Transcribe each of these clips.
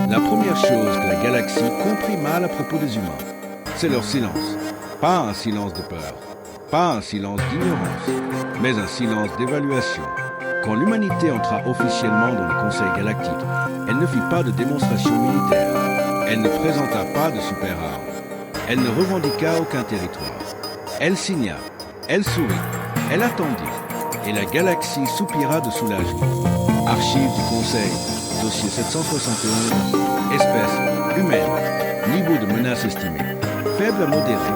La première chose que la galaxie comprit mal à propos des humains, c'est leur silence. Pas un silence de peur, pas un silence d'ignorance, mais un silence d'évaluation. Quand l'humanité entra officiellement dans le Conseil galactique, elle ne fit pas de démonstration militaire. Elle ne présenta pas de super-armes. Elle ne revendiqua aucun territoire. Elle signa, elle sourit, elle attendit, et la galaxie soupira de soulagement. Archives du Conseil, dossier 771, espèce humaine, niveau de menace estimé, faible à modéré,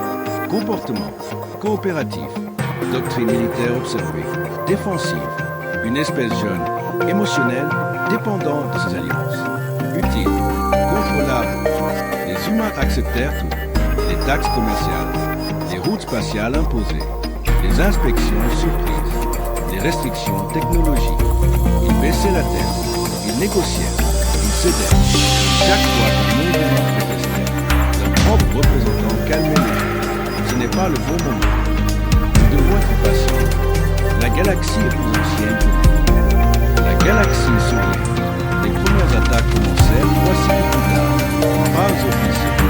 comportement, coopératif, doctrine militaire observée, défensive, une espèce jeune, émotionnelle, dépendante de ses alliances, utile, contrôlable. Les humains acceptèrent tout, les taxes commerciales, les routes spatiales imposées, les inspections surprises, les restrictions technologiques. Ils baissaient la tête, ils négocièrent, ils cédèrent. Chaque fois qu'un monde humain protestait, leur propre représentant calmait le jeu. Ce n'est pas le bon moment. Nous devons être patients. La galaxie est plus ancienne que nous. La galaxie sourit. Les premières attaques commencèrent, voici les plus tard. Phrases officielles,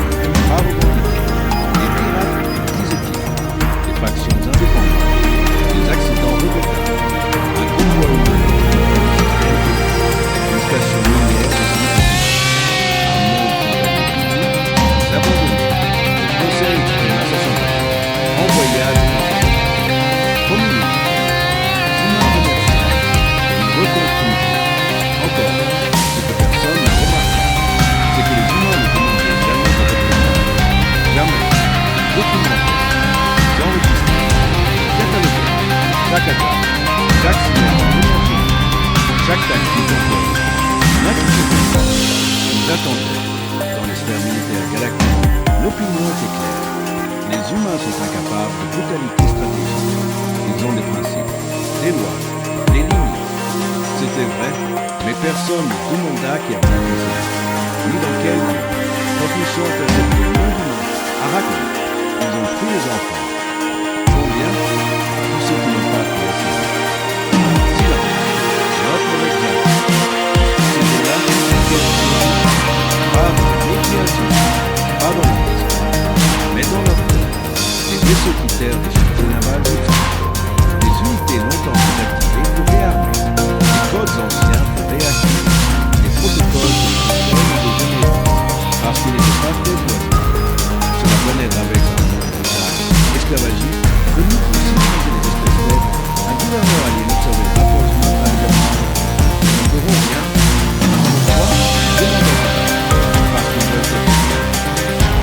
pas revendiquées. Les pirates, disait-il. Les factions indépendantes. Les accidents regrettables. Un convoi humain. Une station minière aussi. Un monde condamné public. S'abandonner. Le conseil exprime à sa santé. En voyage. Communique. Humain remercié. Une reconstruction. Encore, ce que personne n'a remarqué, c'est que les humains ne demandaient jamais de représentants. Jamais. Documenter. Enregistrer. Cataloguer. Chaque attaque. Chaque signalement émotionnel. Chaque tactique employée. N'importe quoi. Ils attendaient. Dans les sphères militaires galactiques, l'opinion était claire. Les humains sont incapables de brutalité stratégique. Ils ont des principes, des lois, des limites. C'était vrai, mais personne ne demanda qui a bien fait ça. Ni dans quel lieu. Transmission interceptée non humain. Arachne. Ils ont pris les enfants. Combien? Tous ceux qui n'ont pas fait ça. Silence. Notre exemple. C'était là, pas dans l'obligation, pas dans le risque, mais dans leur tête. Les vaisseaux quittèrent des chantiers navals de tout. Les unités longtemps désactivées pour réarmer. Les codes anciens pour réactiver. Les protocoles de système de génération. Parce qu'ils n'étaient pas faits pour être. Cela venait avec un monde esclavagiste venu pour civiliser les espèces bêtes. Un gouverneur allié observait le rapport humain à l'évolution. Ils ne feront rien. Pourquoi? Demandez. Parce qu'ils veulent se faire.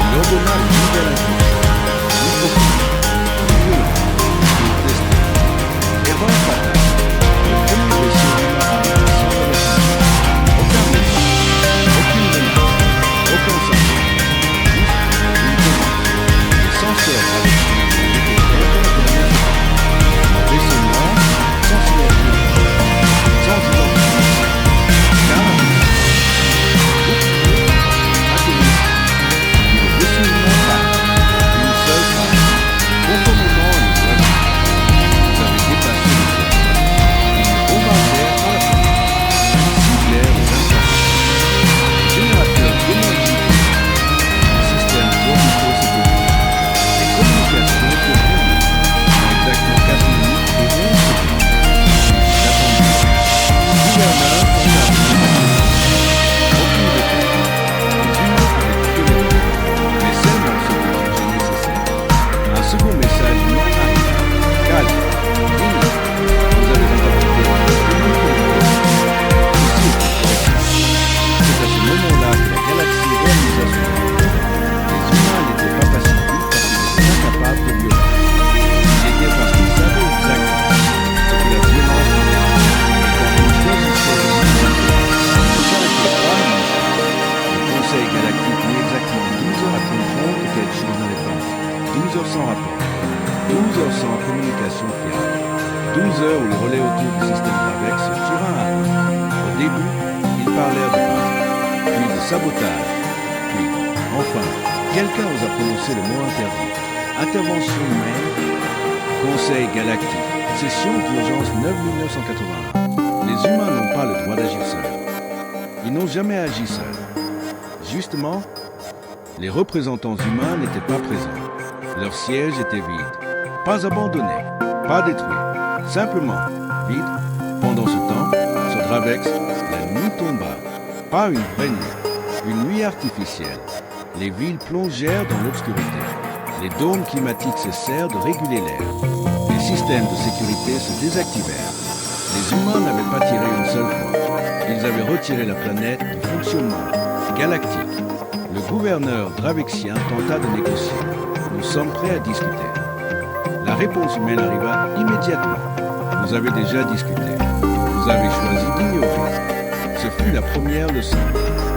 Il leur donna une nouvelle instruction. Microphone. Violent. Pour tester. Erreur fatale. Le premier vaisseau humain arrive sans connaissance. Aucun message. Aucune menace. Aucun symbole. Juste une commande. Les censeurs avec finalement étaient clairs de la même chose. Un vaisseau noir, sans synergie, sans identification. Car le vaisseau humain part. Une seule phrase. Conformément à nos lois. Vous avez dépassé le ciel. Ils bombardèrent par la fenêtre. Ils ciblèrent les installations. Générateurs d'énergie. Le système orbitaux s'est ouvert. Les communications furent verrouillées. Exactement 4 minutes et 11 secondes. J'attendais. Gouverneur conserve aucune réponse. Les humains pouvaient quitter le monde, mais seulement ce qui était nécessaire. Un second message humain arriva. Calme, limite. Vous avez interprété une Ceci est correct. C'est à ce moment-là que la galaxie réalisa son rôle. Les humains n'étaient pas pacifiques parce qu'ils étaient incapables de violence. Ils étaient parce qu'ils savaient exactement ce que la violence voulait dire. Et quand ils choisissaient de l'humanité, ils ne s'arrêtaient pas à manger. Le Conseil galactique mit exactement 12 heures à comprendre que quelque chose n'allait pas. 12 heures sans rapport. 12 heures sans communication fiable. 12 heures où les relais autour du système Ravex se firent un hâte. Au début, ils parlèrent de peur, puis de sabotage, puis, enfin, quelqu'un osa prononcer le mot interdit. Intervention humaine, Conseil galactique, session d'urgence 9 1981. Les humains n'ont pas le droit d'agir seuls. Ils n'ont jamais agi seuls. justement, les représentants humains n'étaient pas présents. Leur siège était vide. Pas abandonné, pas détruit, simplement vide. Pendant ce temps, sur Dravex, la nuit tomba. Pas une vraie nuit, une nuit artificielle. Les villes plongèrent dans l'obscurité. Les dômes climatiques cessèrent de réguler l'air. Les systèmes de sécurité se désactivèrent. Les humains n'avaient pas tiré une seule fois. Ils avaient retiré la planète du fonctionnement galactique. Le gouverneur dravexien tenta de négocier. Nous sommes prêts à discuter. La réponse humaine arriva immédiatement. Vous avez déjà discuté. Vous avez choisi d'ignorer. Ce fut la première leçon.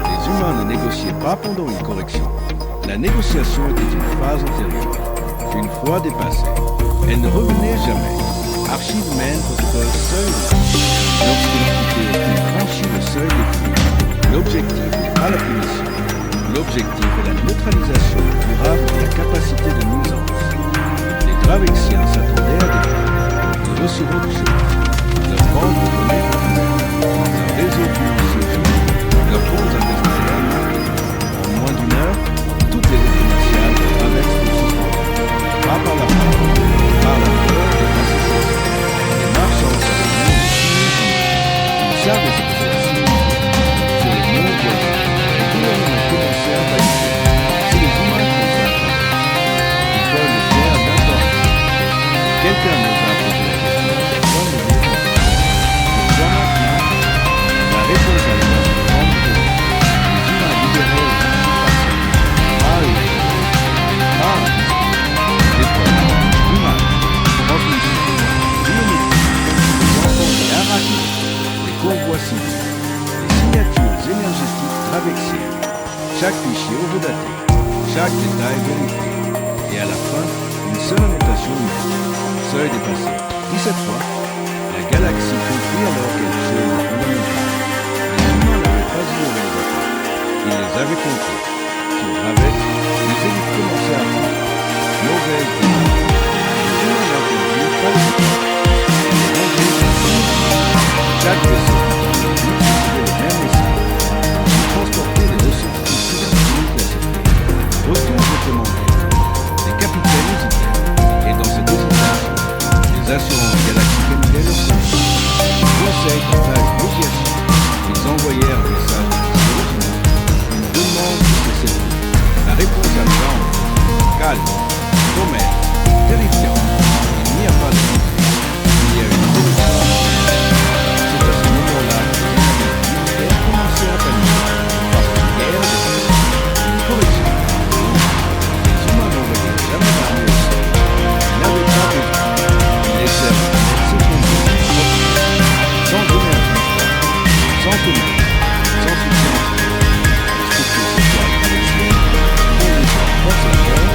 Les humains ne négociaient pas pendant une correction. La négociation était une phase antérieure. Une fois dépassée, elle ne revenait jamais. Archive humaine, protocole, seuil. Lorsque l'entité hostile franchit le seuil des flux, l'objectif n'est pas la punition. L'objectif est la neutralisation durable de la capacité de nuisance. Les Dravexiens s'attendaient à des faits. Nous reçurons du chef. Leur banque de données confidentielles, leur réseau financier juridique, leurs comptes investisseurs marqués. En moins d'une heure, toutes les routes commerciales de Dravex furent suspendues. Pas par la parole, par la peur de l'association. Les marchands savaient bien les signes. Ils savaient ce que cela signifiait. Sur les mondes voisins, les gouvernements commençaient à valider. Si les humains faisaient un pas, ils peuvent le faire n'importe où. Quelqu'un n'osa poser la question. Pourquoi ne le font pas? Pourquoi maintenant? La réponse à l'énorme forme de les humains libérés au passé. Pas eux. Pas un discours. L'épreuve. L'image. Transmission. Biométrie. Les enfants de l'arachide. Les convois civils. Les signatures énergétiques dravexiennes. Chaque fichier horodaté. Chaque détail vérifié. Et à la fin, une seule annotation unique. Seuil dépassé. 17 fois, la galaxie comprit alors quelque chose de fondamental. Les humains n'avaient pas ignoré les attaques. Ils les avaient compris. Sur Dravex, les élites commençaient à prendre. Mauvaise démarche. Les humains n'entendirent pas les attaques. Les rangées de chaque vaisseau utilisait le même message. Ils transportaient des ressources issues d'un pays classifié. Retour recommandé. Les capitaines hésitaient. Et dans cette hésitation, les assurances galactiques émettaient leur conseil. Le conseil tenta une médiation. Ils envoyèrent un message original, une demande de cessez-le-feu. La réponse arriva en calme, sommaire, terrifiant. Il n'y a pas de conflit. Il y a une solution. C'est à ce moment-là que les militaires commencèrent à paniquer. Parce qu'une guerre était une correction. Les humains n'envoyaient jamais d'armée au sol. Ils n'avaient pas besoin. Ils laissèrent s'effondrer sans énergie, sans tenue, sans soutien. Les structures sociales traversières, fondées par force à terre,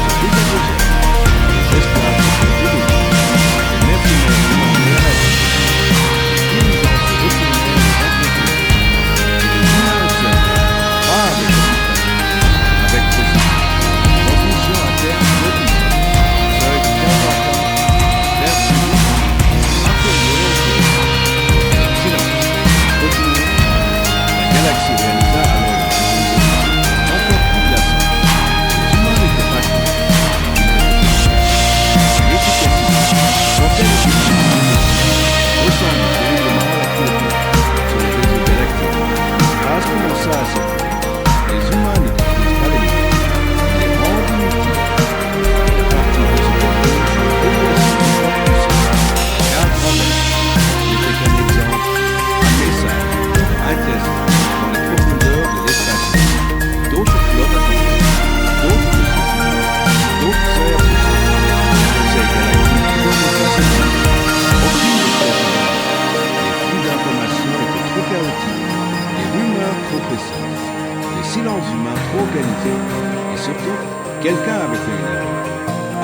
se désengagèrent. Les respirateurs se développèrent. Les mercenaires demandèrent à vivre. Les dirigeants se retournèrent sans conflit. Et les humains observèrent, pas avec hospitalité, avec précision. Transmission à terre mobilisée. Seuil de 15 enfants. L'air civil. Inférieur au silence. Continuez. La galaxie réalisa alors une civilisation encore plus glaçante. Les humains n'étaient pas connus. L'efficacité, quand elle est utilisée, ressemble terriblement à la cruauté sur les réseaux galactiques. Grâce commença à circuler. Les humains ne détruisent pas les mondes. Ils les rendent inutiles. Et à partir de ce moment, l'évolution est fort puissante. Car Dravex n'était qu'un exemple, un message, un test dans les profondeurs de l'espace. D'autres flottes attendaient, d'autres décisions, d'autres heures de jeu. Le Conseil galactique reposa ses mains. Aucune décision. Les flux d'informations étaient trop chaotiques, les rumeurs trop précises, les silences humains trop organisés, et surtout, quelqu'un avait fait une erreur.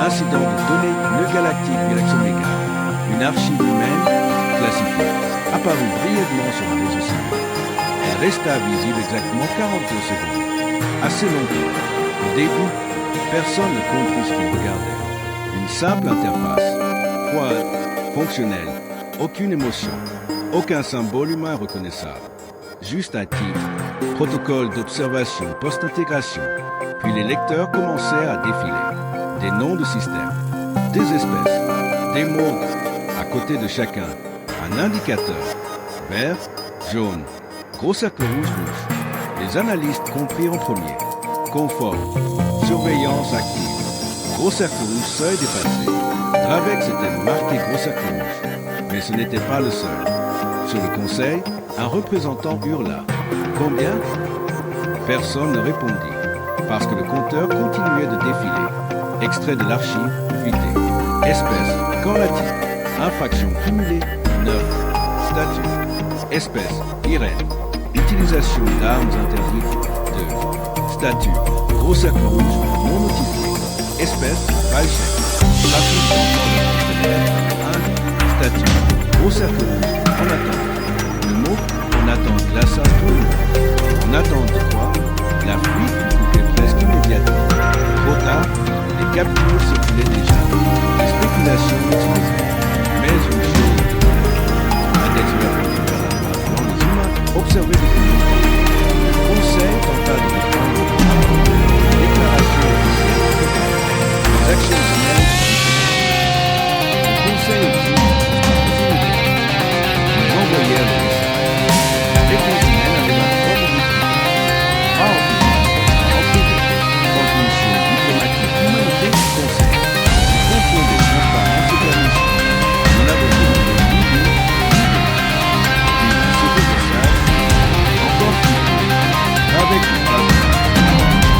Incident de données nœud galactique Virax Omega. Une archive humaine classifiée, apparue brièvement sur un réseau civil. Elle resta visible exactement 42 secondes. Assez longtemps. Au début, personne ne comprit ce qu'il regardait. Une simple interface, froide, fonctionnelle, aucune émotion, aucun symbole humain reconnaissable. juste un titre, protocole d'observation post-intégration. Puis les lecteurs commençaient à défiler. Des noms de systèmes, des espèces, des mondes, à côté de chacun, un indicateur, vert, jaune, gros cercle rouge. Les analystes compris en premier. Confort, surveillance active, gros cercle rouge, seuil dépassé. Dravex était marqué gros cercle rouge, mais ce n'était pas le seul. Sur le conseil, un représentant hurla. Combien? Personne ne répondit, parce que le compteur continuait de défiler. Extrait de l'archive, vidé. Espèce, qu'en a-t-il? Infraction cumulée, 9. Statut. Espèce, Irène. Utilisation d'armes interdites, 2. Statut, gros cercle rouge, non notifié. Espèce, Valchek. Trafic d'enfants de partenaires, 1. Statut, gros cercle rouge, en attente. Le mot, on attend glaça tout le monde. En attente de quoi? La fuite coupait presque immédiatement. Trop tard, les captures circulaient déjà. Les spéculations explosaient. Mais une chose était claire. Index de la politique vers la droite, blanc, les humains observaient depuis longtemps. Le conseil tenta de reprendre le pouvoir. Déclaration officielle. Les actions humaines. Le conseil exige ils envoyèrent le message. Les continents avaient leur propre politique. Pas en public, en privé. Transmission diplomatique humanité du conseil. Ils confondaient transparence et permission. On avait besoin de l'idée. Puis, c'était message, encore plus tôt, avec le plasma.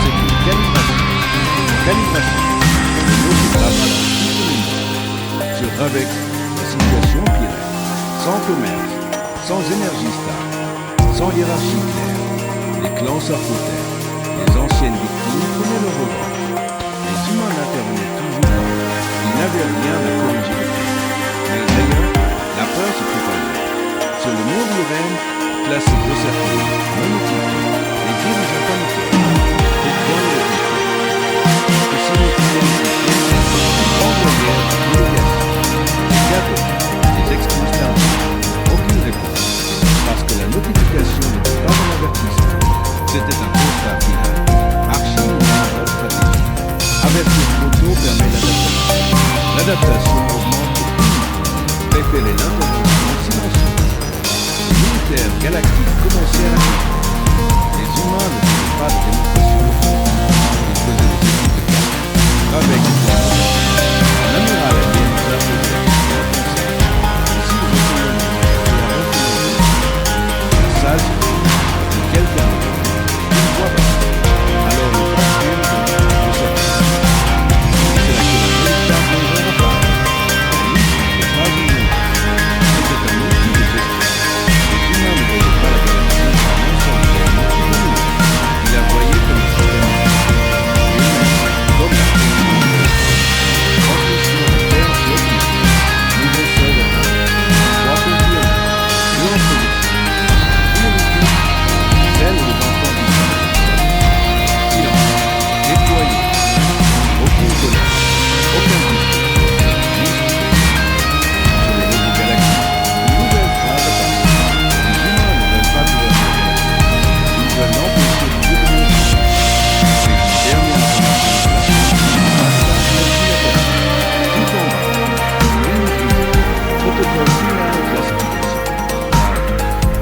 C'est une calibration. Calibration. Le mot se grava dans toute l'univers. Sur Dravex, la situation empirait. Sans commerce, sans énergie stable, sans hiérarchie claire, les clans s'affrontèrent, les anciennes victimes prenaient leur revanche. Les humains n'intervenaient toujours pas, ils n'avaient rien à corriger de plus. Mais d'ailleurs, la peur se propageait. Sur le monde Irène, classé gros cercle, non notifié, les dirigeants paniquaient. Les clans le répétaient. Que signifiait ils envoyèrent des délégations, des cadeaux, des excuses tardives. Aucune réponse, parce que la notification n'était pas un avertissement. C'était un constat final. Archive ou une stratégie. Avertir trop tôt permet l'adaptation. L'adaptation augmente le prix. Préférer l'intervention silencieuse. Les militaires galactiques commencèrent à agir. Les humains ne faisaient pas de démonstration de force. Ils faisaient des études de cas. Avec l'amiral alien nous a posé la question au conseil. Si nous essayons la salle de quelqu'un une voix basse. Alors le patron de sortir. C'est là que la véritable maison repart. La nuit n'est pas une nuit. C'était un outil de gestion. Les humains ne voyaient pas la galaxie non sans un outil de nous. Ils la voyaient comme un système. Comme la transmission de terre sur nouveau sol de trois confirmés, deux en production, celle des enfants du sang. Silence, déployé, aucune colère, aucun discours, juste sur les réseaux galactiques. Une nouvelle phrase apparaît. Les humains ne veulent pas gouverner la galaxie. Ils veulent l'empêcher de devenir humain. C'est une dernière information. Tout en bas, une ligne, protocole final de classification.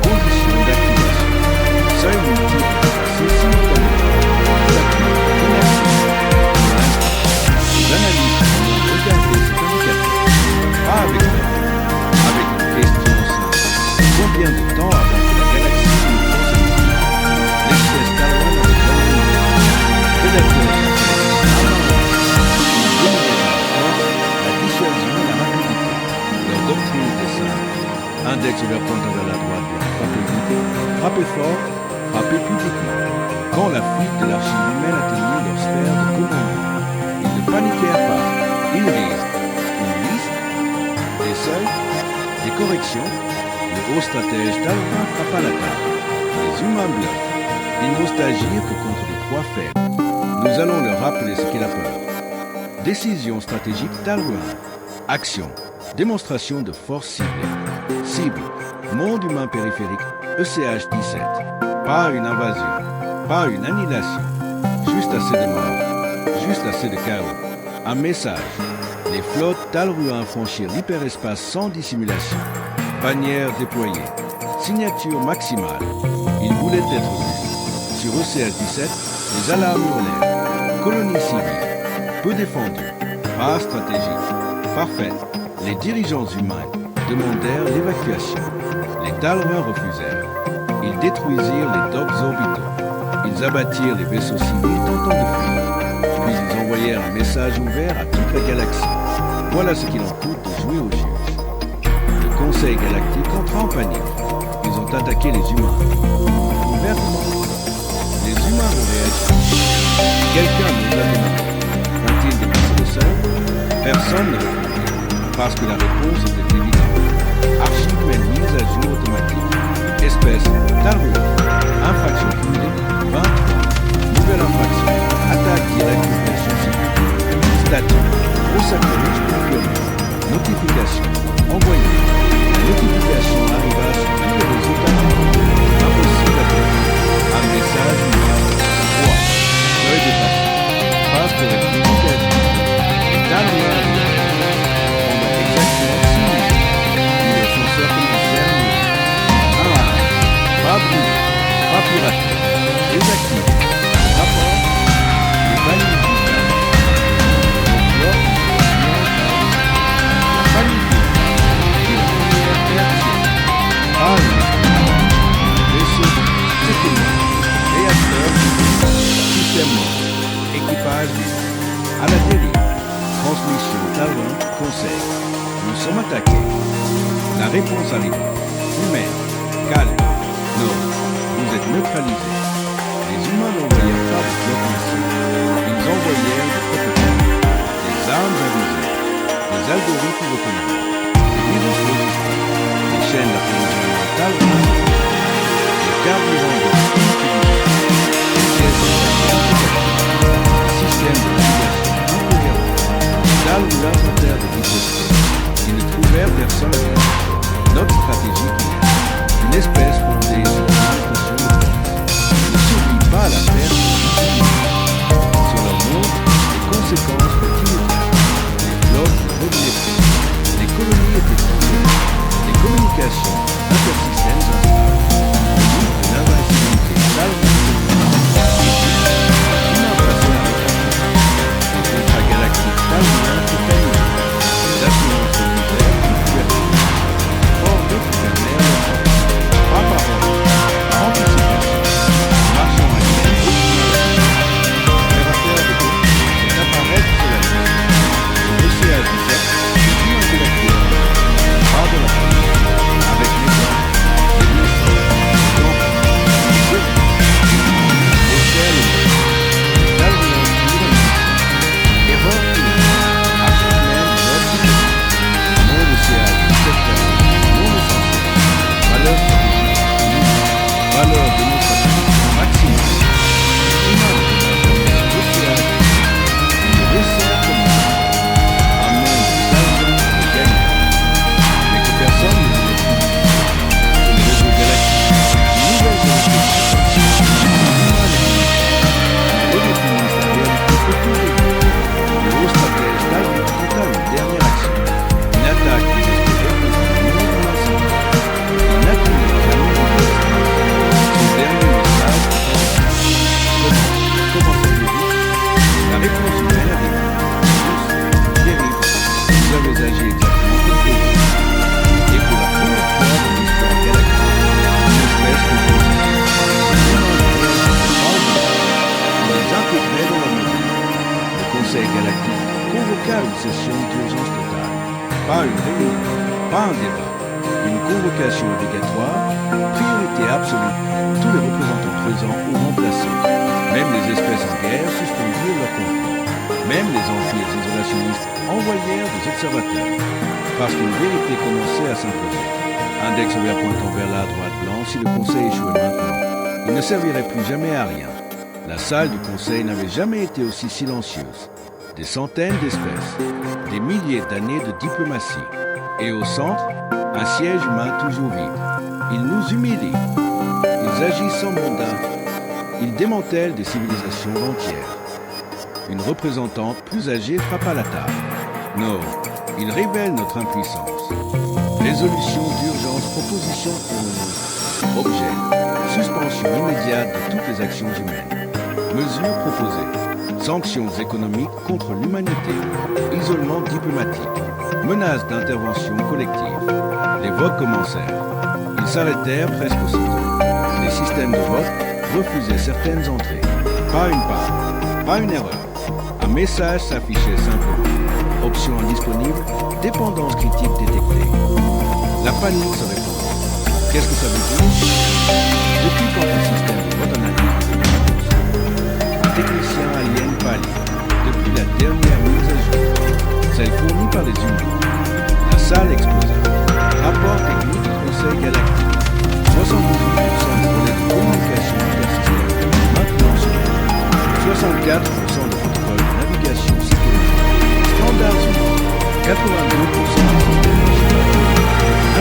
Conditions d'activation. Seuil multiple dépassé simultanément. Statut, connexion. Pour l'instant, les analystes vont regarder cet indicateur. Pas avec peur, avec une question simple. Combien de temps avant que la galaxie nous pose une vie? L'espèce Talon avait jamais eu. Prédateur, la dissuasion et la rapidité. Leur doctrine était simple. Index vers pointant vers la droite, frapper vite, frapper fort, frapper publiquement. Quand la fuite de l'archive humaine atteignit leur sphère de commandement, ils ne paniquèrent pas. Une liste, des seuils, des corrections. Le haut stratège Talvin frappa la table. Les humains bluffent. Ils n'osent agir que contre des proies faibles. Nous allons leur rappeler ce qu'est la peur. Décision stratégique Talvin. Action. Démonstration de force ciblée. Cible. Monde humain périphérique ECH-17. Pas une invasion, pas une annihilation. Juste assez de morts, juste assez de chaos. Un message. Les flottes Talruin franchir l'hyperespace sans dissimulation. Bannière déployée. Signature maximale. Ils voulaient être vus. Sur ECH-17, les alarmes hurlèrent. Colonie civile. Peu défendue. Pas stratégique. Parfaite. Les dirigeants humains demandèrent l'évacuation. Les Talruins refusèrent. Ils détruisirent les docks orbitaux. Ils abattirent les vaisseaux civils tentant de fuir. Puis ils envoyèrent un message ouvert à toute la galaxie. Voilà ce qu'il en coûte de jouer au juge. Le Conseil galactique entra en panique. Ils ont attaqué les humains. Ouvertement. Les humains ont réagi. Quelqu'un nous a demandé. Ont-ils dépassé le seuil? Personne ne répondit. Parce que la réponse était évidente. Archives mise à jour automatique. Espèce Talruin. Infraction cumulée 23. Nouvelle infraction. Attaque directe de pression civile. Statut. Au sacrilège confirmé. Notification. Envoyée. La notification arriva sur tous les réseaux Talruin. Impossible à trouver. Un message numéro 3. Seuil dépassé. Phase corrective engagée. Les Talruin pendant exactement 6 minutes. Puis les fonceurs commencèrent à mourir. Pas brûlé, pas piraté, désactivé. Rapport, les paniques digitales. La panique digitale. La première réaction. Pas une vaisseau, c'était mort. Réacteur, système mort. Équipage libre. À la dérive. Transmission Talruin, conseil. Nous sommes attaqués. La réponse arrive. Humaine, calme. Non, vous êtes neutralisés. Les humains n'envoyèrent pas de flotte missiles. Ils envoyèrent des prototypes, des armes invisibles, des algorithmes autonomes, des virus logistiques, des chaînes d'approvisionnement Talruin, des carburants de utilisés, des pièces de des systèmes de navigation incohérents, Talruin tentèrent de riposter. Ils ne trouvèrent personne à vérifier. Notre stratégie qui est une espèce fondée sur l'imitation de force. Ne survit pas à la perte sur leur monde, les conséquences furent immédiates. Les flottes ne revenaient plus. Les colonies étaient trouvées. Les communications intersystèmes instables. Le mythe de l'invincibilité Talruin humains passés à l'état. Les contrats galactiques Talruin furent annulés. Les assurances militaires furent couvertes. Hors de gouverneur pas parole, pas anticipation, marchant à l'humaine opérateur de gauche, c'est apparaître sur la liste. Sur ECH-17, les humains de la Terre, pas de la famille, avec les hommes, les blessés, les enfants, les jeunes, les ciels et les Talruin tyranniques, erreur clinique, archipel, l'autre monde ECH-17 classé, non essentiel, valeur stratégique, valeur démocratique maximale. Humain de l'hébergement social, une dessert commandée. Un monde d'argent et gagnant. Mais que personne ne voulait plus. Sur les réseaux galactiques, une nouvelle génération. Le définisse la réalité future. Le haut stratège Talruin tenta une dernière action. Une attaque désespérée contre le monde en ensemble. Il n'attendait jamais de son dernier message. Comment saviez-vous? La réponse humaine avait dit. Tous, terrible, vous avez agi exactement comme prévu. Et pour la première fois dans l'histoire galactique, une espèce composée. Les intégrait dans la mesure. Le Conseil galactique convoqua une session d'urgence totale. Pas une réunion, pas un débat. Une convocation obligatoire, priorité absolue. Tous les représentants présents ou remplacés. Même les espèces en guerre suspendirent leur conflit. Même les empires isolationnistes envoyèrent des observateurs. Parce qu'une vérité commençait à s'imposer. Index vert pointant vers la droite blanc, si le Conseil échouait maintenant, il ne servirait plus jamais à rien. La salle du Conseil n'avait jamais été aussi silencieuse. Des centaines d'espèces, des milliers d'années de diplomatie. Et au centre, un siège humain toujours vide. Il nous humilie. Ils agissent sans mandat. Ils démantèlent des civilisations entières. Une représentante plus âgée frappe à la table. Non, ils révèlent notre impuissance. Résolution d'urgence, proposition objet, suspension immédiate de toutes les actions humaines. Mesures proposées. Sanctions économiques contre l'humanité. Isolement diplomatique. Menaces d'intervention collective. Les votes commencèrent. Ils s'arrêtèrent presque aussitôt. Les systèmes de vote refusaient certaines entrées. Pas une part, pas une erreur. Un message s'affichait simplement. Option indisponible, dépendance critique détectée. La panique se répandait. Qu'est-ce que ça veut dire? Depuis quand le système de vote analyse les réponses? Un technicien alien pâlit. Depuis la dernière mise à jour, celle fournie par les humains. La salle explosa. Rapport technique du Conseil galactique. 78% de relais de communication intersystémique maintenant sur 64% de protocole de navigation psychologique. Standards humains. 82% de systèmes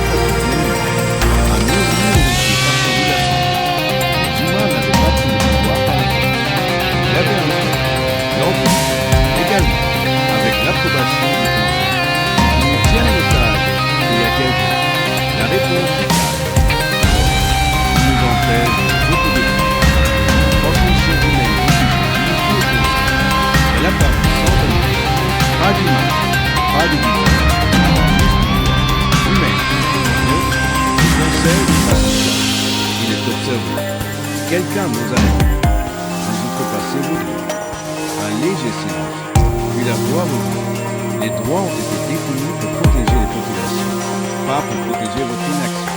infrastructure. Un nouveau réussi par simulation. Les humains n'avaient pas pris le pouvoir par la force. Il y avait un autre. L'Empire, également, avec l'approbation du Conseil. Ils nous tiennent en otage. Il y a quelqu'un. La réponse est claire. Ils nous empêchent beaucoup de temps. Transmission humaine difficile, tout le Conseil. Elle a perdu sans amis. Pas d'image, pas de visite. Humaine. Le Conseil n'est pas seul. Il est observé. Quelqu'un nous arrête. Nous outrepassez vos droits. Un léger silence. Puis la voix revient. Les droits ont été définis pour protéger les populations, pas pour protéger votre inaction.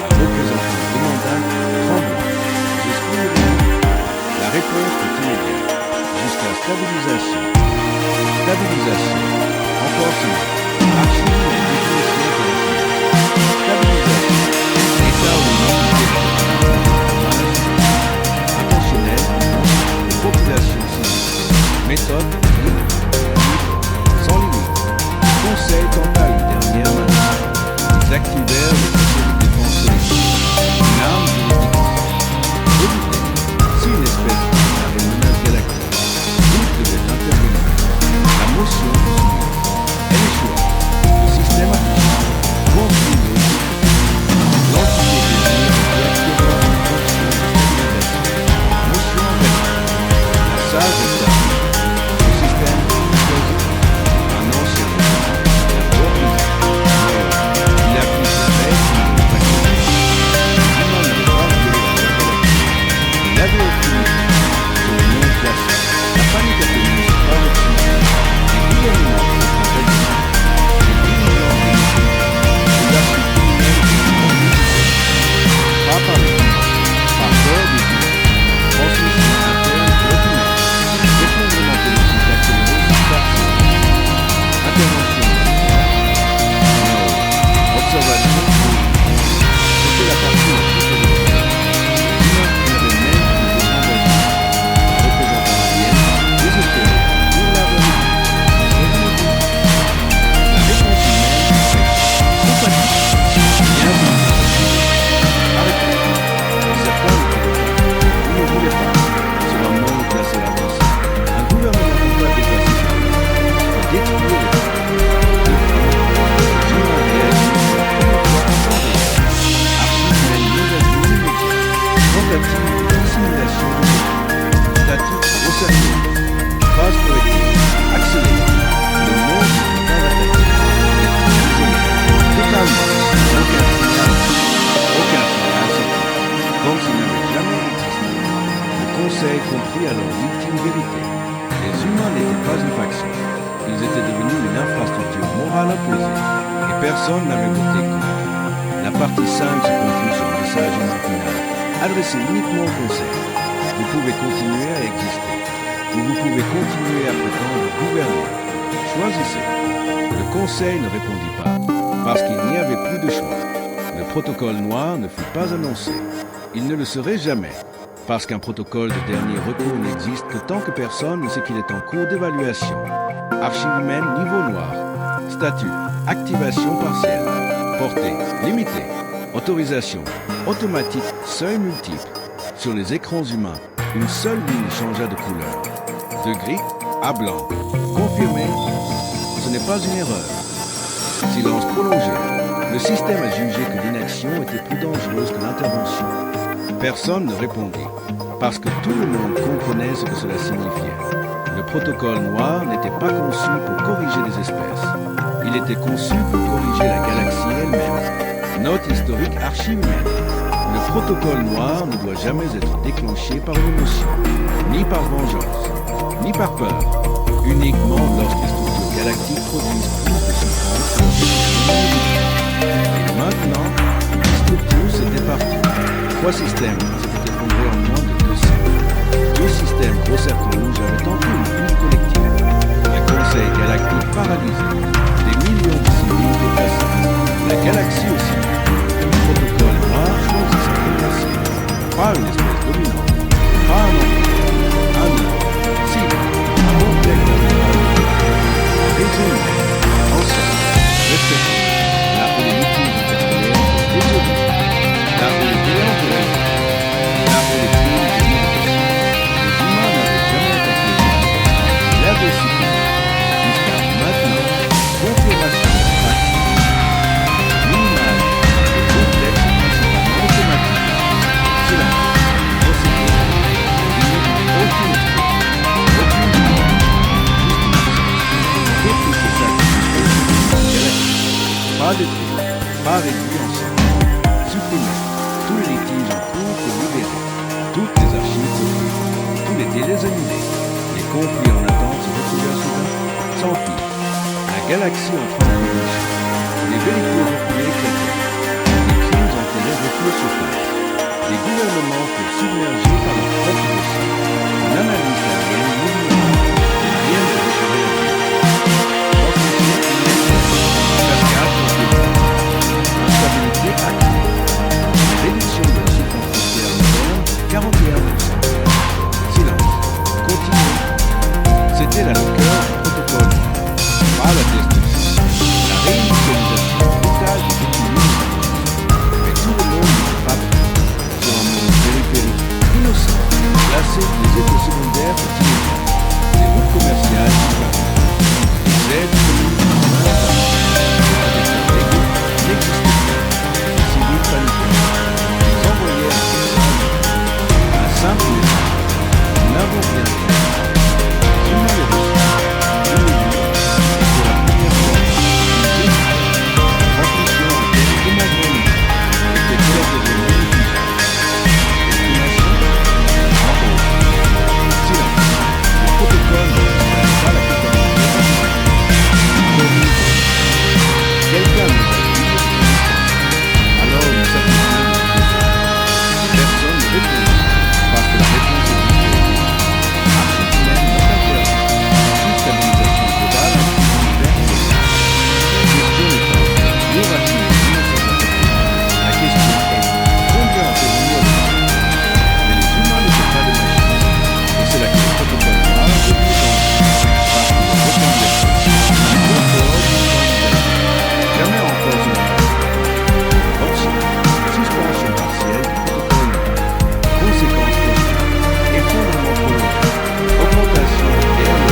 Un représentant demanda tremblant. J'exprime la réponse est immédiate. Jusqu'à stabilisation. Stabilisation. Encore silence. Archive et définition de la stabilisation. État ou non intentionnel. Les populations civiles. Méthode libre. Sans limite. Conseil tenta une dernière manœuvre. Ils activèrent le procès de défense collective. Une arme juridique. Redouté. Si une espèce avait une menace galactique, tout devait intervenir. La motion fut soumise. Elle échoua. Le système affiché. Construit une logique. L'entité désire réactiver une fonction de stabilisation. Motion envers. La salle est stable. Le système explosé. Un ancien régime. La reprise. Il applique les règles de l'attraction. Les humains n'avaient pas violé la loi galactique. Il avait obtenu sur le nom classé. La panique a tenu sur pas reçu. Les gouvernements se trompaient de ça. Les dirigeants démissionnaient. Les archives criminelles étaient organisées. Pas par les humains. Par peur des humains. Transmission interne et ordinaire. Effondrement politique accéléré sur partie. Intervention militaire. Non. Observation. C'était la partie la plus élémentaire. Les humains n'avaient même plus besoin d'agir. Représentant alien, désespéré, pour la vérité. La réponse humaine est compatible. Bienvenue. Arrêtez. Certains ne voulaient pas. Vous ne voulez pas. C'est leur monde classé avancé. Un gouvernement ne peut pas dépasser ça. Il faut détruire les gens. Les humains réagissent pour la première fois en temps réel. Archives humaines mise à jour immédiate. Tentative de dissimulation de données. Statut au cerveau. Phase collective. Accélérée. Le monde ne peut pas l'attaquer. Isolé. Totalement. Aucun signal. Aucun signal sorti. Comme s'il n'avait jamais existé. Le Conseil comprit alors l'ultime vérité. Les humains n'étaient pas une faction. Ils étaient devenus une infrastructure morale imposée. Et personne n'avait voté contre. La partie 5 se conclut sur un message final, adressé uniquement au Conseil. Vous pouvez continuer à exister. Ou vous pouvez continuer à prétendre gouverner. Choisissez. Le Conseil ne répondit pas, parce qu'il n'y avait plus de choix. Le protocole noir ne fut pas annoncé. Il ne le serait jamais, parce qu'un protocole de dernier recours n'existe que tant que personne ne sait qu'il est en cours d'évaluation. Archive humaine niveau noir. Statut, activation partielle. Portée, limitée. Autorisation automatique seuil multiple. Sur les écrans humains, une seule ligne changea de couleur. De gris à blanc. Confirmé, ce n'est pas une erreur. Silence prolongé. Le système a jugé que l'inaction était plus dangereuse que l'intervention. Personne ne répondit, parce que tout le monde comprenait ce que cela signifiait. Le protocole noir n'était pas conçu pour corriger des espèces. Il était conçu pour corriger la galaxie elle-même. Note historique archi-humaine. Le protocole noir ne doit jamais être déclenché par une émotion, ni par vengeance, ni par peur, uniquement lorsque les structures galactiques produisent plus de souffrance. Et maintenant, les structures s'étaient parties. 3 systèmes s'étaient effondrés en moins de 2 siècles. 2 systèmes gros cercles rouges avaient tenté une fuite collective. Un conseil galactique paralysé. Des millions de civils déplacés. La galaxie aussi. Le protocole noir choisit sa progression. Pas une espèce dominante. Pas un empire. Un œuvre. Si. Un complexe d'arbitrage. Raisonné. Ensemble. Respecté. Là où les litiges interstellaires sont résolus. Là où les déléantes. Là où les crimes deviennent possibles. Les humains n'avaient jamais attaqué les humains. Ils avaient succombé. Jusqu'à maintenant, confirmation pratique. Minimale et complexe, principalement automatique. Silence. Procédure. Limite aucune espèce. Aucune demande. Juste une absence. Répliquer ça galactique. Pas détruit. Pas réduit ensemble. Supprimer. Tous les litiges en cours pour libérer. Toutes les archives secrètes. Tous les délais annulés. Les conflits en attente se retrouvèrent soudain. Sans fil. La galaxie entra en révolution. Les véhicules reculés éclataient. Les crimes enterrés reflurent surface. Les gouvernements furent submergés par leur propre dossier. Une analyse aérienne monumentale. Rien ne récupérait la vie. Cascade continue. Instabilité active. Réduction de la souffrance frontière moderne, 41%. Silence. Continue. C'était la longueur du protocole. Pas la destruction. La réinitialisation brutale du continuum. Mais tout le monde n'était pas prêt. Sur un monde périphérique, innocent, placé des effets secondaires pour immédiats. Les routes commerciales disparues. Les aides communes avec leurs légaux n'existaient plus. Les civils paniquaient. Ils envoyèrent un simple message. Nous n'avons rien fait. Les humains les reçurent. Ils le virent. Et pour la première fois, ils hésitaient. La transmission en termes démographiques était claire de devenir inefficace. Estimation en hausse. Silence. Le protocole ne respecte pas la totalité. Quelqu'un nous a dit alors nous sacrifions nos idées. Personne ne répondit, parce que la réponse est difficile. Archives humaines non interdites. Toute stabilisation globale inclut l'univers social. La question étant, y aura-t-il des humains sans affecter? La question est, combien enterrons-nous à l'humain? Mais les humains n'étaient pas des machines. Et c'est là que le protocole noir est devenu dangereux. Parce qu'il a répandu un confort d'une candidature. Jamais encore une option. Suspension partielle du protocole noir. Conséquences possibles. Effondrement prolongé. Augmentation réelle.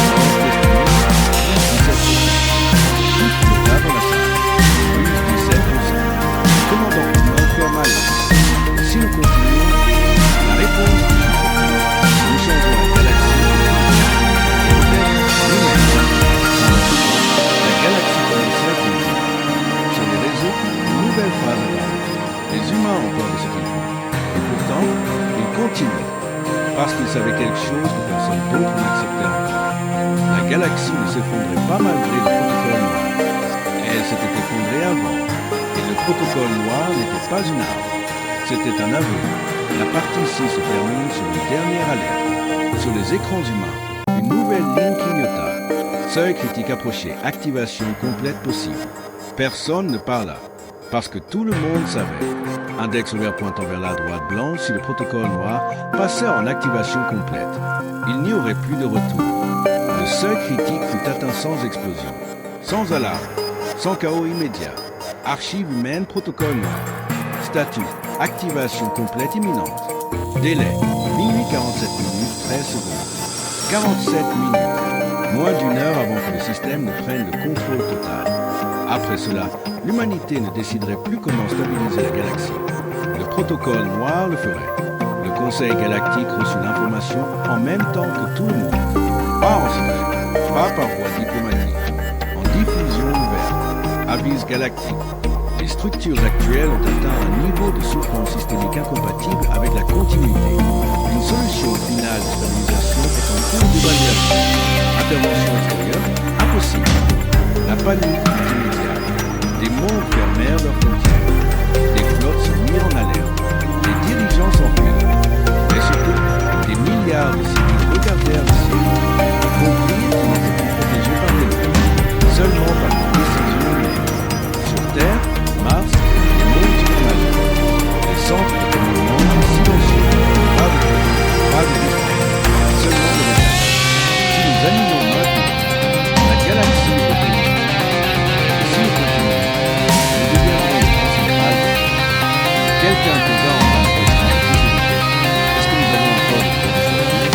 Sens estimé. 17%. Chiffre notable dans la salle. Plus 17%. Commandant humain ferme à l'heure. Si nous continuons, la réponse du chiffre est nous changeons la galaxie. Et peut-être nous-mêmes. La galaxie commençait à bouger. Sur les réseaux, une nouvelle phrase apparaît. Les humains ont peur de ce qu'ils font. Et pourtant, ils continuent. Parce qu'ils savaient quelque chose que personne d'autre n'acceptait encore. La galaxie ne s'effondrait pas malgré le protocole noir. Elle s'était effondrée avant. Et le protocole noir n'était pas une arme. C'était un aveu. La partie ici se termine sur une dernière alerte. Sur les écrans humains, une nouvelle ligne clignota. Seuil critique approché, activation complète possible. Personne ne parla, parce que tout le monde savait. Index ouvert pointant vers la droite blanche si le protocole noir passait en activation complète. Il n'y aurait plus de retour. Le seuil critique fut atteint sans explosion, sans alarme, sans chaos immédiat. Archive humaine, protocole noir. Statut, activation complète imminente. Délai, minuit 47 minutes, 13 secondes. 47 minutes, moins d'une heure avant que le système ne prenne le contrôle total. Après cela, l'humanité ne déciderait plus comment stabiliser la galaxie. Le protocole noir le ferait. Le Conseil galactique reçut l'information en même temps que tout le monde. Pas en secret, pas par voie diplomatique, en diffusion ouverte. Avis galactique. Les structures actuelles ont atteint un niveau de souffrance systémique incompatible avec la continuité. Une solution finale de stabilisation est en cours d'évaluation. Intervention extérieure, impossible. La panique est immédiate. Des mondes fermèrent leurs frontières. Des flottes sont mises en alerte. Les dirigeants s'enfuirent. Mais surtout, des milliards de civils regardèrent le ciel. Compris qu'ils n'étaient plus protégés par des lois, seulement par des décisions humaines. Sur Terre, Mars, les mondes supernageurs. Les centres de commandement sont silencieux. Pas de bruit, pas de discret. Seulement de retard. Si nous animons maintenant, la galaxie est devenue. Si nous continuons, nous deviendrons le principal. Quelqu'un posera en fin de question à tous ces vitesses. Est-ce que nous avons encore le droit de choisir?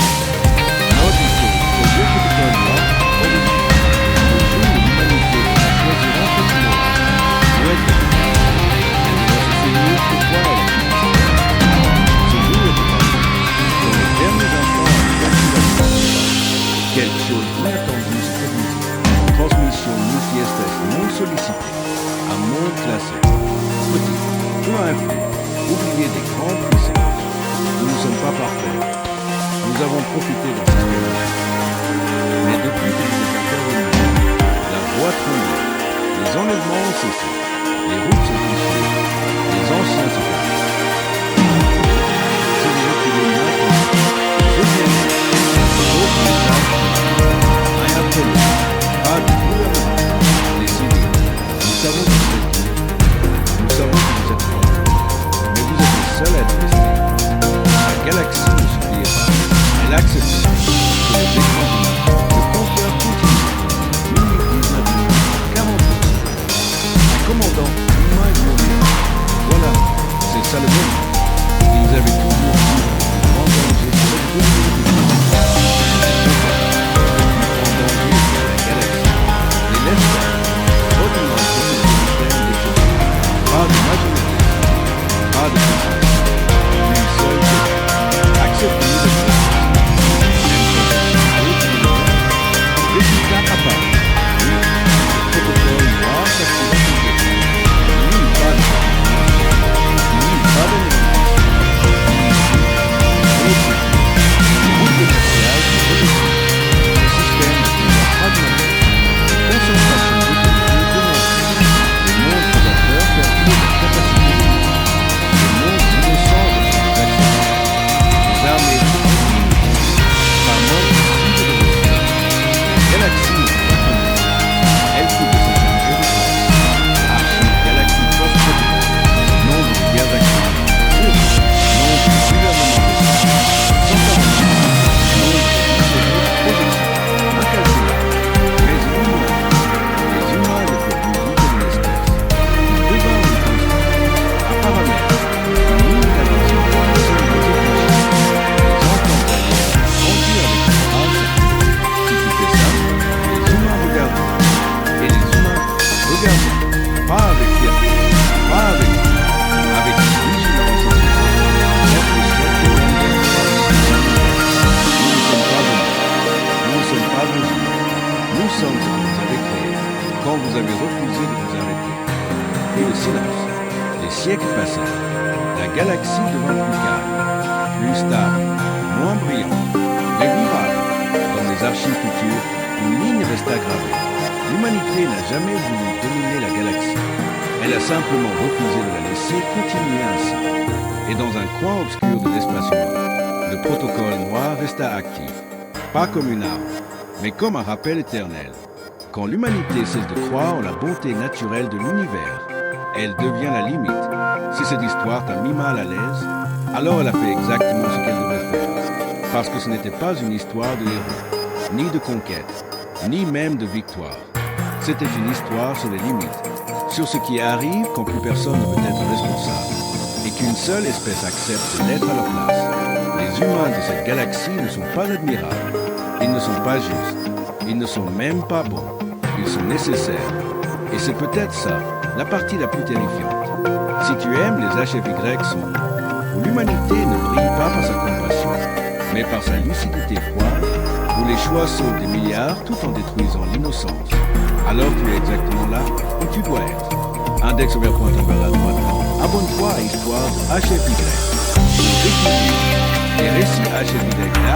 Notre historique, au lieu que de faire noir, aujourd'hui, le jour où l'humanité choisira comme moral. Nous être ce jour pourquoi elle a quitté. Ce jour est arrivé. Dans les derniers instants à l'activation. Quelque chose d'inattendu se produisit. Transmission multi-espèces non sollicitée. Un monde classé. Petit, peu influent. Oublier des grandes puissances. Nous ne sommes pas parfaits. Nous avons profité d'un système. Mais depuis que nous sommes intervenus, la voie tremble. Les enlèvements ont cessé. Les routes sont poussées. Les anciens se passent. Si vous reculez maintenant, reviennez. D'autres messages. Rien de tel. Pas de gouvernement. Les civils. Nous savons que vous êtes libres. Nous savons que vous êtes forts. Mais vous êtes les seuls à être restés. La galaxie ne s'oubliait pas. Elle accepte que les écrans de conquérant continue. Minuit 19 minutes, 40 secondes. Un commandant humain et mobile. Voilà, c'est ça le monde. Ils avaient toujours vu le grand danger sur cette galaxie. Les laisseurs, autrement que le système des choses. Pas de majorité, pas de consensus. Une seule chose. Accepter le processus. Résultat apparu. Oui, le protocole noir s'active. Oui, pas de oui, pas de route commerciale qui redescend. Le système de pouvoir fragmenté. Concentration d'autorité commencée. Les mondes prédateurs perdent leur capacité de lutte. Les mondes innocents reçus d'accès. Les armées par manque de cible de ressources. La galaxie est fragmentée. Elle coûte de s'interroger de force. Archive galactique post-protocole. Nombre de guerres actives. Nombre de gouvernements de sang. 146. Nombre de mystérieuses projections. Incalculable. Mais inhumains. Les humains ne peuvent plus vivre comme une espèce. Ils devinrent une constant. Un paramètre. Une limitation. Les enfants derrière grandir avec une race. Si tu fais ça, les humains regardent. Et les humains regardent. Pas avec fierté, pas avec vigilance et notre siècle de nous ne sommes pas venus. Nous sommes ce que vous avez créé quand vous avez refusé de vous arrêter. Et le silence. Les siècles passèrent. La galaxie devint plus calme, plus stable, moins brillante. Mais miracle, dans les archives futures, une ligne resta gravée. L'humanité n'a jamais voulu dominer la galaxie. Elle a simplement refusé de la laisser continuer ainsi. Et dans un coin obscur de l'espace humain, le protocole noir resta actif. Pas comme une arme, mais comme un rappel éternel. Quand l'humanité cesse de croire en la bonté naturelle de l'univers, elle devient la limite. Si cette histoire t'a mis mal à l'aise, alors elle a fait exactement ce qu'elle devait faire. Parce que ce n'était pas une histoire de héros, ni de conquête, ni même de victoire. C'était une histoire sur les limites. sur ce qui arrive quand plus personne ne veut être responsable et qu'une seule espèce accepte d'être à leur place. Les humains de cette galaxie ne sont pas admirables, ils ne sont pas justes, ils ne sont même pas bons, ils sont nécessaires. Et c'est peut-être ça, la partie la plus terrifiante. Si tu aimes les HFY sont où l'humanité ne brille pas par sa compassion, mais par sa lucidité froide, où les choix sauvent des milliards tout en détruisant l'innocence. Alors tu es exactement là où tu dois être. Index au pointant vers la droite. Abonne-toi à Histoire de HFY. Écoutez les récits HFY